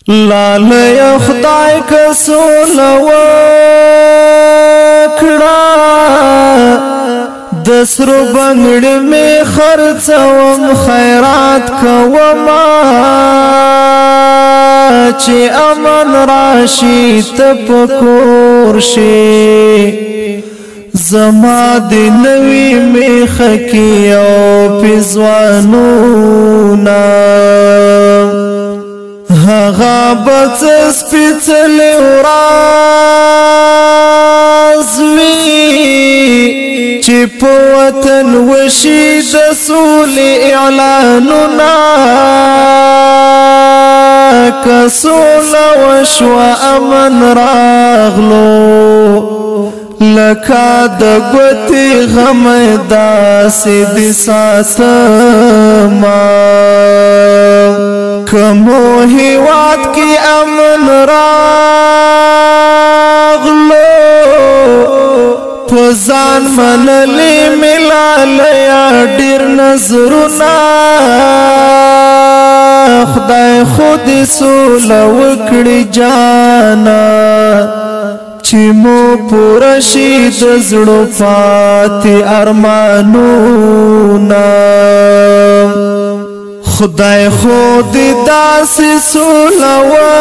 لاله خدای کسول وکړه د سرو بنګړې می خرڅوم خیرات کوما چې امن راشي تپکور شي زما د نوی می خکی او پزوانونا هغه بڅ سپېڅل ورځ وي چې په وطن وشي د سولې اعلانونه که سوله وشوه امن راغلو لکه د ګوتې غم داسې دې ساتمه کمو هیواد کی امن راغلو پزان منلی ملالیا ډیر نظرنا خدای خود سوله وکړي جانا چې مو پوره شي د زړه پاتې ارمانونه خدای خود داسې سوله وکړي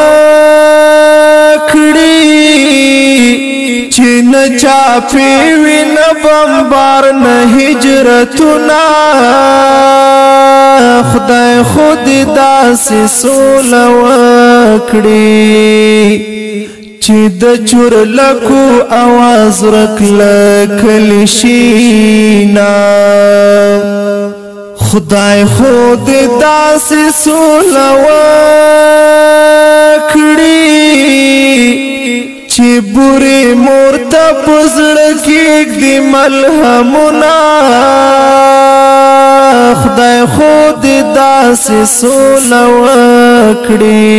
چې نه چاپی وي نه بمبار نه هجرتونه خدای خود داسې سوله وکړي چې د چورلکو आवाज ورکړه کلشینا خدای خود داسې سوله وکړي چې بوري مورته پزړه کېږدي ملهمونه خدای خود داسې سوله وکړي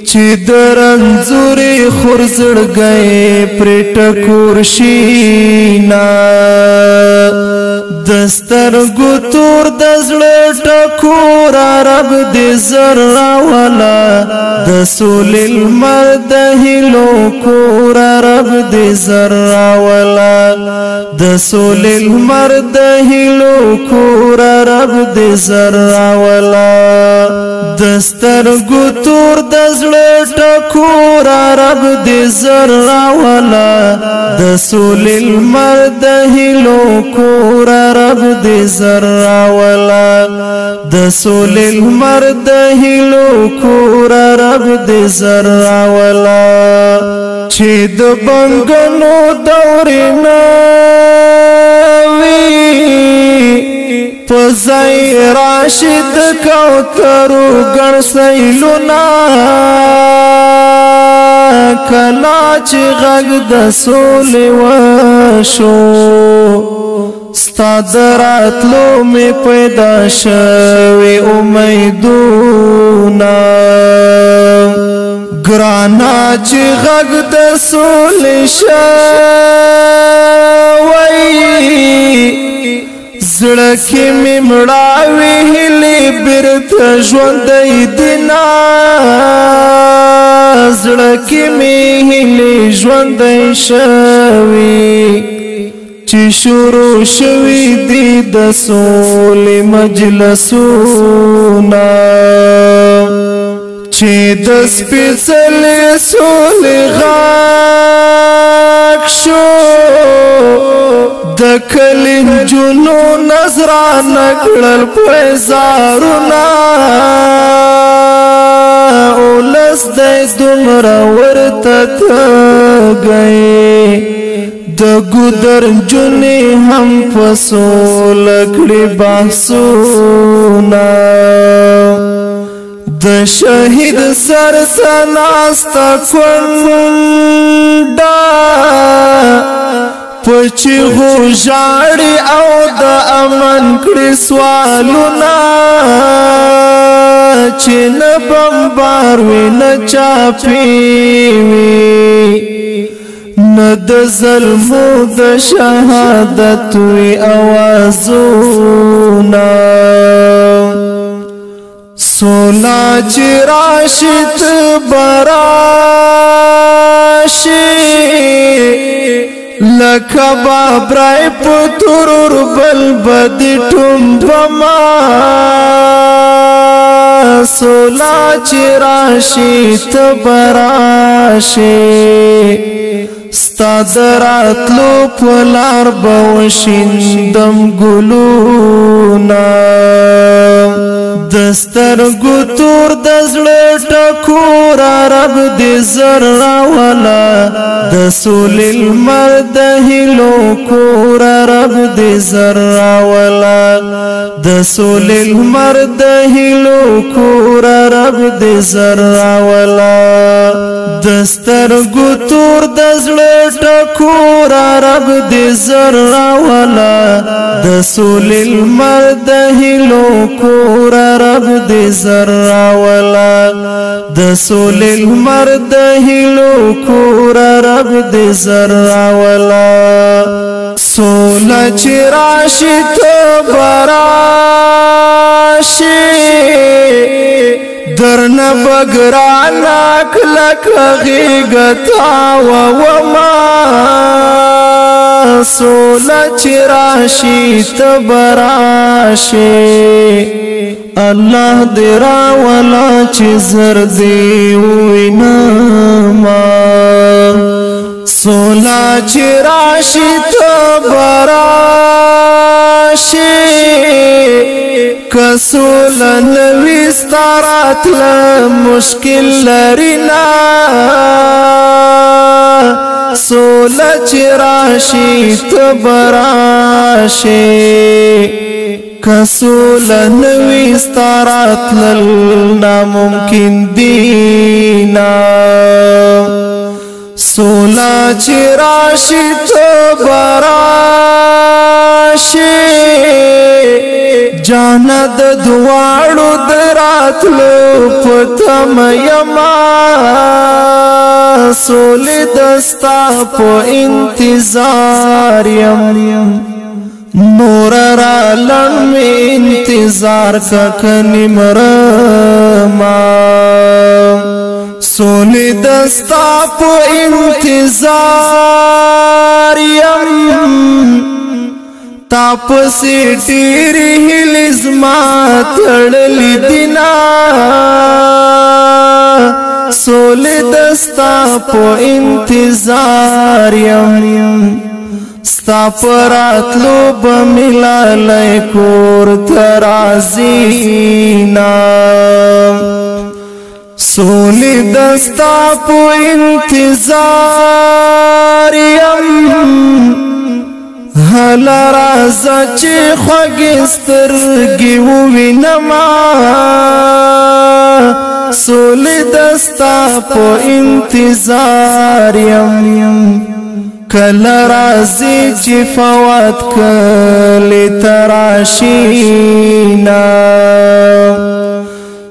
چې د رنځورې خورزړګۍ پرې ټکور شینا د سترګو تور د زړه ټکور رب دې زر راولا د سولې لمر د هیلو کور رب دې زر راولا د سولې لمر د هیلو کور رب دې زر راولا د سترګو تور د زړه ټکور رب دې زر راولا د سولې لمر د هیلو کور رب دې زر راولا د سولې لمر د هیلو کور رب دې زر راولا چې د بنګنو دورې نه وي پزای راشد کوترو ګڼ سیلونه کلا چې غږ د سولې وشو ستا د راتلو مې پیدا شوي امیدونه ګرانا چې غږ د سولې شوی زړه کې مې مړاوي هیلې بیرته ژوندی دینا زړه کې مې هیلې ژوندی شوي چې شروع شوي دي د سولې مجلسونه چې د سپېڅلې سولې غږ شو د کلي نجونو نظرانه کړل پزارونه اولس دی دومره ورته تږی د ګودر نجونې هم په سوله کړي بحثونه د شهید سر ته ناسته کونډه پچغو ژاړي او د امن کړي سوالونه چې نه بمبار وي نه چاپی وي نه د ظلمو د شهادت وي اوازونه سولا چې راشد براشي لکه بابرای پتورور بل بد ټومبما سولا چې راشي تبراشي ستا دراتلو پلار بوشندم ګلونا دسترګو تور دزړه ټکور رب دې زر راولا د سول المرد هلو کور رب دې زر راولا د سول المرد هلو کور رب دې زر راولا دسترګو تور دزړه ټکور رب دې زر راولا د سول المرد هلو کور رب دې زر راولا د سول المرد هلو کور رب دې زر راولا سولا چې راشي تبراشي درنا بگرانا کلک غیگتا وما سولا چراشی تبراشی اللہ دیرا ولا چزر دیوینما سولا چراشی تبراشی کسول نوی ستارات مشکل لرنا سول چراشی تبراشی کسول نوی ستارات ناممکن دینا سولا چراشی تبراشی جاند دوارو دراتلو پتم یما سول دستا پو انتظار یم نور را لن انتظار ککنی مرما سول دستا پو انتظار یم تاپسی ډیری هیلز ما تړلی دینا سول دستا په انتظار یم ستا پراتلو بملالای کور ترازینا سول دستا په انتظار یم هلا رازا چی خوگسترگی ووینما سول دستا پو انتظار یم کل رازی چی فوات کلی تراشینا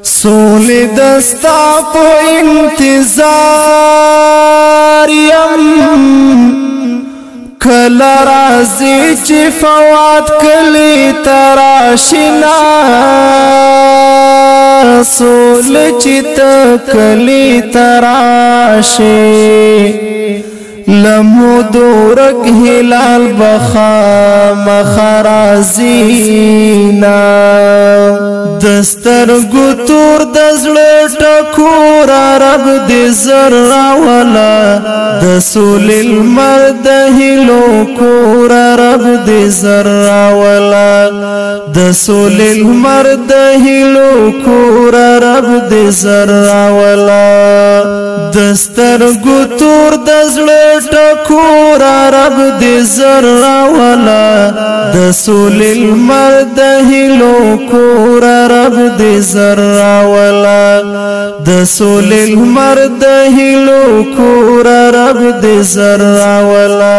سول دستا پو انتظار یم کل رازی چی فوات کلی تراشنا سول چی تکلی تراشی لمو دورک هلال بخا مخرازینا دسترګو تور دزړه ټکور رب دې زر راولا د سول المرد هلو کور رب دې زر راولا د سول المرد هلو کور رب دې زر راولا دسترګو تور دزړه ټکور رب دې زر راولا د سول المرد هلو کور رب دې زر راولا د سول المرد هلو کور رب دې زر راولا